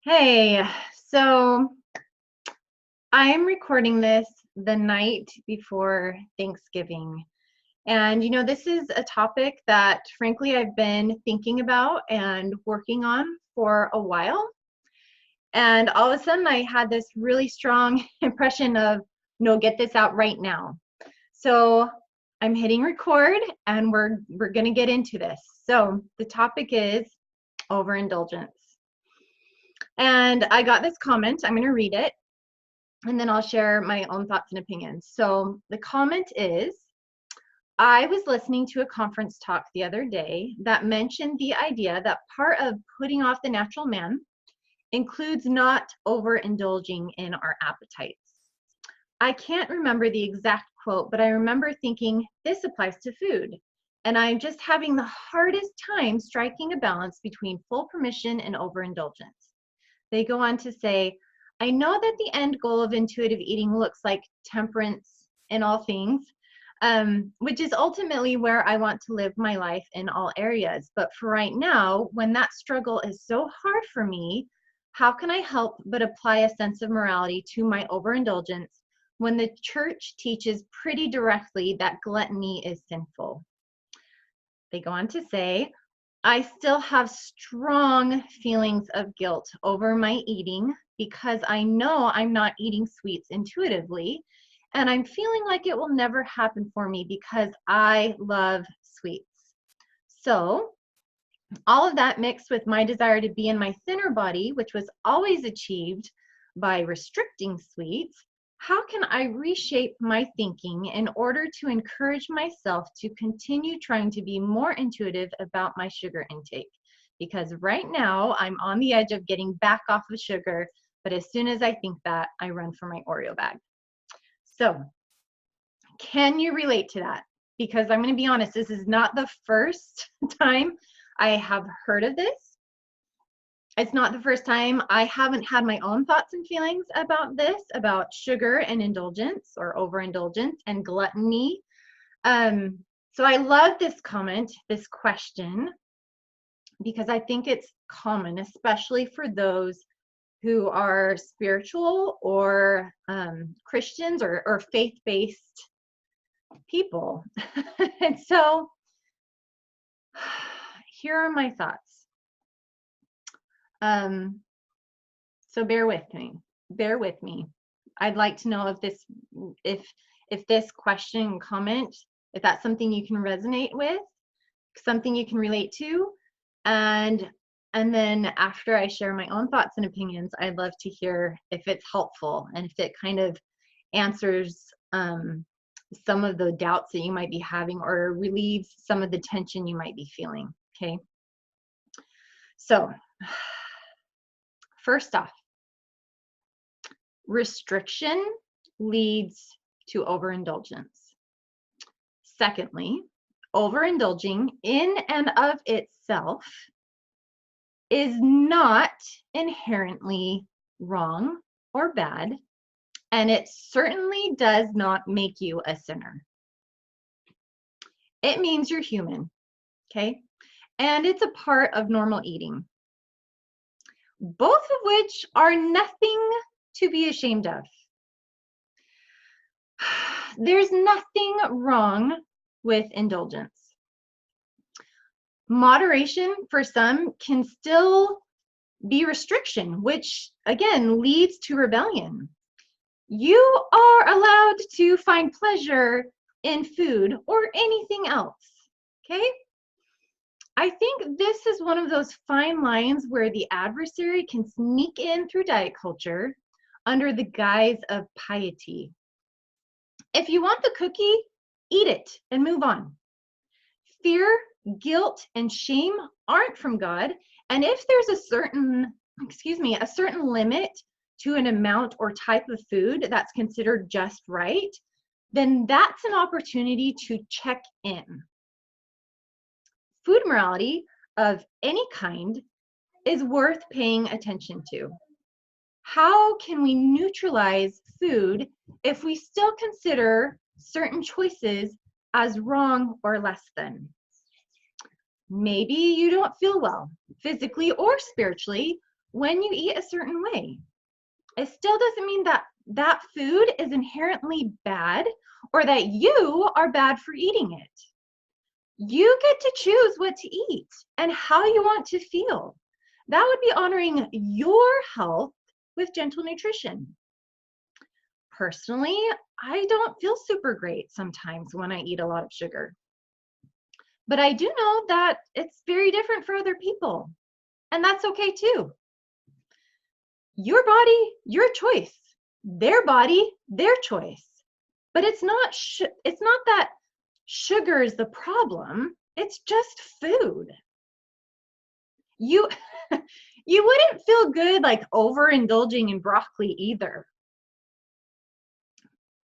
Hey, so I'm recording this the night before Thanksgiving. And this is a topic that frankly I've been thinking about and working on for a while. And all of a sudden I had this really strong impression of, no, get this out right now. So I'm hitting record and we're going to get into this. So the topic is overindulgence. And I got this comment. I'm going to read it and then I'll share my own thoughts and opinions. So the comment is, I was listening to a conference talk the other day that mentioned the idea that part of putting off the natural man includes not overindulging in our appetites. I can't remember the exact quote, but I remember thinking this applies to food. And I'm just having the hardest time striking a balance between full permission and overindulgence. They go on to say, I know that the end goal of intuitive eating looks like temperance in all things, which is ultimately where I want to live my life in all areas. But for right now, when that struggle is so hard for me, how can I help but apply a sense of morality to my overindulgence when the church teaches pretty directly that gluttony is sinful? They go on to say, I still have strong feelings of guilt over my eating because I know I'm not eating sweets intuitively, and I'm feeling like it will never happen for me because I love sweets. So all of that mixed with my desire to be in my thinner body, which was always achieved by restricting sweets, how can I reshape my thinking in order to encourage myself to continue trying to be more intuitive about my sugar intake? Because right now I'm on the edge of getting back off of sugar, but as soon as I think that, I run for my Oreo bag. So, can you relate to that? Because I'm going to be honest, this is not the first time I have heard of this. It's not the first time I haven't had my own thoughts and feelings about this, about sugar and indulgence or overindulgence and gluttony. So I love this comment, this question, because I think it's common, especially for those who are spiritual or Christians or faith-based people. And so here are my thoughts. So bear with me. I'd like to know if this question, comment, if that's something you can resonate with, something you can relate to, and then after I share my own thoughts and opinions, I'd love to hear if it's helpful and if it kind of answers some of the doubts that you might be having or relieves some of the tension you might be feeling. Okay, so first off, restriction leads to overindulgence. Secondly, overindulging in and of itself is not inherently wrong or bad, and it certainly does not make you a sinner. It means you're human, okay? And it's a part of normal eating, both of which are nothing to be ashamed of. There's nothing wrong with indulgence. Moderation for some can still be restriction, which again leads to rebellion. You are allowed to find pleasure in food or anything else, okay? I think this is one of those fine lines where the adversary can sneak in through diet culture under the guise of piety. If you want the cookie, eat it and move on. Fear, guilt, and shame aren't from God, and if there's a certain limit to an amount or type of food that's considered just right, then that's an opportunity to check in. Food morality of any kind is worth paying attention to. How can we neutralize food if we still consider certain choices as wrong or less than? Maybe you don't feel well physically or spiritually, when you eat a certain way. It still doesn't mean that that food is inherently bad or that you are bad for eating it. You get to choose what to eat and how you want to feel. That would be honoring your health with gentle nutrition. Personally, I don't feel super great sometimes when I eat a lot of sugar. But I do know that it's very different for other people, and that's okay too. Your body, your choice. Their body, their choice. But it's not that sugar is the problem. It's just food. You you wouldn't feel good like overindulging in broccoli either.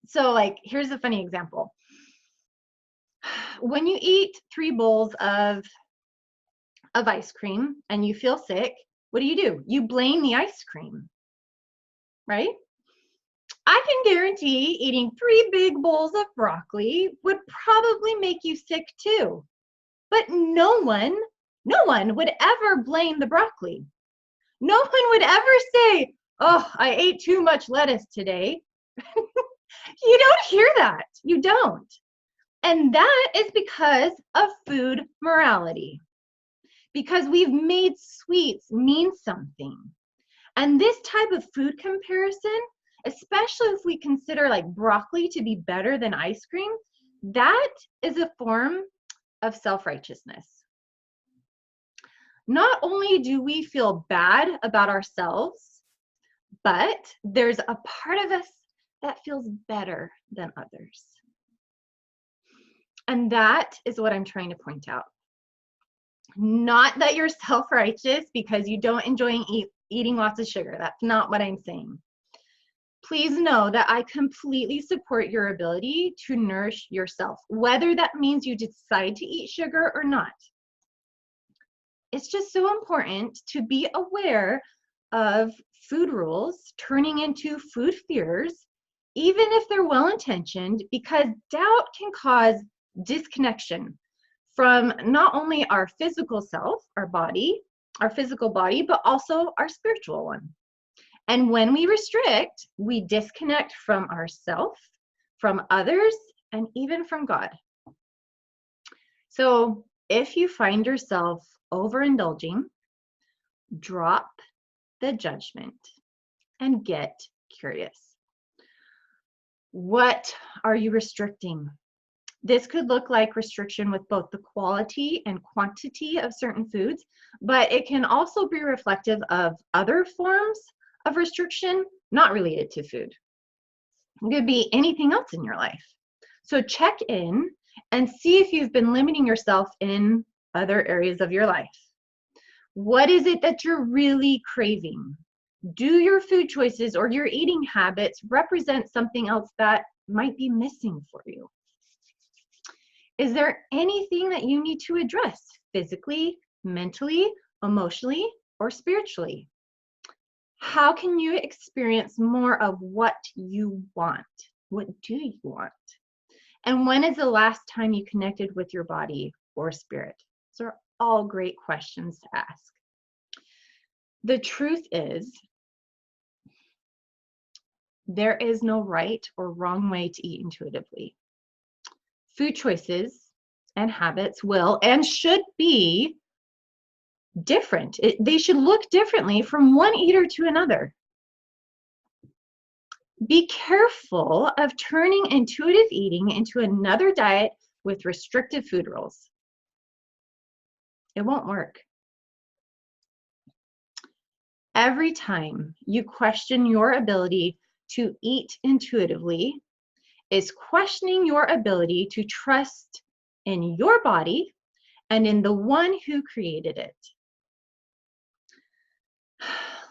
So like here's a funny example. When you eat 3 bowls of ice cream and you feel sick, what do? You blame the ice cream, right? I can guarantee eating 3 big bowls of broccoli would probably make you sick too. But no one would ever blame the broccoli. No one would ever say, oh, I ate too much lettuce today. You don't hear that. You don't. And that is because of food morality. Because we've made sweets mean something. And this type of food comparison, especially if we consider like broccoli to be better than ice cream, that is a form of self-righteousness. Not only do we feel bad about ourselves, but there's a part of us that feels better than others. And that is what I'm trying to point out. Not that you're self-righteous because you don't enjoy eating lots of sugar. That's not what I'm saying. Please know that I completely support your ability to nourish yourself, whether that means you decide to eat sugar or not. It's just so important to be aware of food rules turning into food fears, even if they're well-intentioned, because doubt can cause disconnection from not only our physical self, our physical body, but also our spiritual one. And when we restrict, we disconnect from ourself, from others, and even from God. So if you find yourself overindulging, drop the judgment and get curious. What are you restricting? This could look like restriction with both the quality and quantity of certain foods, but it can also be reflective of other forms of restriction not related to food. It could be anything else in your life. So check in and see if you've been limiting yourself in other areas of your life. What is it that you're really craving? Do your food choices or your eating habits represent something else that might be missing for you? Is there anything that you need to address physically, mentally, emotionally, or spiritually? How can you experience more of what you want? What do you want? And when is the last time you connected with your body or spirit? Those are all great questions to ask. The truth is, there is no right or wrong way to eat intuitively. Food choices and habits will and should be different. They should look differently from one eater to another. Be careful of turning intuitive eating into another diet with restrictive food rules. It won't work. Every time you question your ability to eat intuitively is questioning your ability to trust in your body and in the one who created it.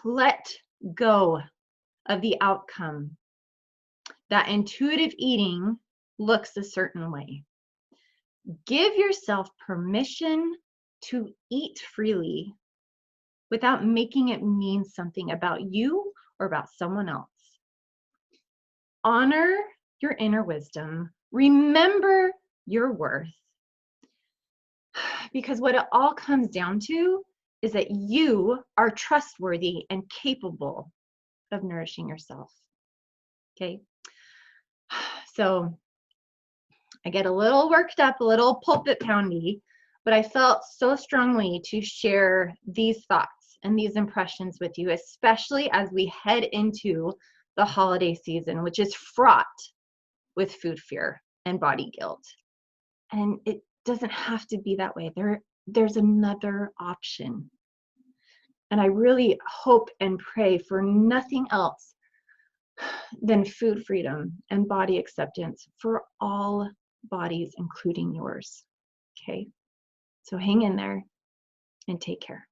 Let go of the outcome that intuitive eating looks a certain way. Give yourself permission to eat freely without making it mean something about you or about someone else. Honor your inner wisdom. Remember your worth. Because what it all comes down to is that you are trustworthy and capable of nourishing yourself. Okay? So I get a little worked up, a little pulpit poundy, but I felt so strongly to share these thoughts and these impressions with you, especially as we head into the holiday season, which is fraught with food fear and body guilt. And it doesn't have to be that way. There's another option. And I really hope and pray for nothing else than food freedom and body acceptance for all bodies, including yours. Okay? So hang in there and take care.